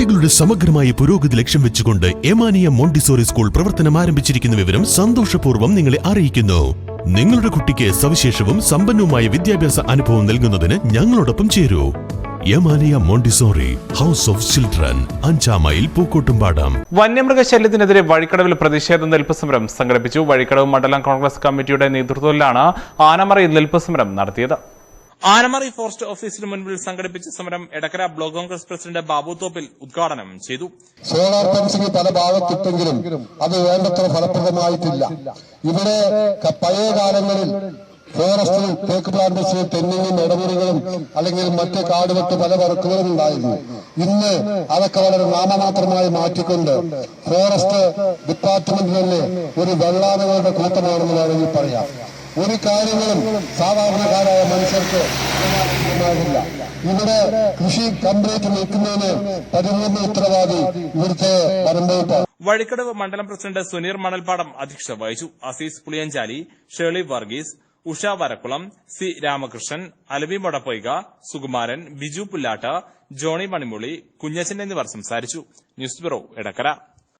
കുട്ടികളുടെ സമഗ്രമായ പുരോഗതി ലക്ഷ്യം വെച്ചുകൊണ്ട് എമാനിയ മോണ്ടിസോറി സ്കൂൾ പ്രവർത്തനം ആരംഭിച്ചിരിക്കുന്ന വിവരം സന്തോഷപൂർവ്വം നിങ്ങളെ അറിയിക്കുന്നു. നിങ്ങളുടെ കുട്ടിക്ക് സവിശേഷവും സമ്പന്നവുമായ വിദ്യാഭ്യാസ അനുഭവം നൽകുന്നതിന് ഞങ്ങളോടൊപ്പം ചേരൂ. Yamaniya Montessori house of children, 5-ാം മൈൽ, പൂക്കോട്ടുംപാടം. വന്യമൃഗശല്യത്തിനെതിരെ വഴിക്കടവിൽ പ്രതിഷേധ നിൽപ്പ് സമരം സംഘടിപ്പിച്ചു. വഴിക്കടവ് മണ്ഡലം കോൺഗ്രസ് കമ്മിറ്റിയുടെ നേതൃത്വത്തിലാണ് ആനമറയിൽ നിൽപ്പ് സമരം നടത്തിയത്. ആനമറി ഫോറസ്റ്റ് ഓഫീസിന് മുൻപിൽ സംഘടിപ്പിച്ച സമരം എടക്കര ബ്ലോക്ക് കോൺഗ്രസ് പ്രസിഡന്റ് ബാബു തോപ്പിൽ ഉദ്ഘാടനം ചെയ്തു. സോളാർ ഫെൻസിംഗ് പല ഭാഗത്തിട്ടെങ്കിലും അത് വേണ്ടത്ര ഫലപ്രദമായിട്ടില്ല. ഇവിടെ പഴയ കാലങ്ങളിൽ ഫോറസ്റ്റിൽ തേക്ക് പ്ലാന്റേഷനിൽ തെന്നിങ്ങും ഇടമുറികളും അല്ലെങ്കിൽ മറ്റ് കാടുവെട്ട് പല വർക്കുകളും ഉണ്ടായിരുന്നു. ഇന്ന് അതൊക്കെ വളരെ നാമമാത്രമായി മാറ്റിക്കൊണ്ട് ഫോറസ്റ്റ് ഡിപ്പാർട്ട്മെന്റ് തന്നെ ഒരു വെള്ളാനകളുടെ കൂട്ടമാണെന്ന് വേണമെങ്കിൽ പറയാം. ഒരു കാര്യങ്ങളും സാധാരണക്കാരായ മനുഷ്യർക്ക് ില്ല. ഇവിടെ കൃഷി കംപ്ലീറ്റ് നിൽക്കുന്നതിന് പരിപൂർണ്ണ ഉത്തരവാദി ഇവിടുത്തെ വരമ്പോട്ട്. വഴിക്കടവ് മണ്ഡലം പ്രസിഡന്റ് സുനീർ മണൽപ്പാടം അധ്യക്ഷത വഹിച്ചു. അസീസ് പുളിയഞ്ചാലി, ഷേർലി വർഗീസ്, ഉഷ വരക്കുളം, സി രാമകൃഷ്ണൻ, അലവി മൊടപ്പൊയ്ക, സുകുമാരൻ, ബിജു പുല്ലാട്ട്, ജോണി മണിമുളി, കുഞ്ഞച്ചൻ എന്നിവർ സംസാരിച്ചു. News bureau, Edakkara.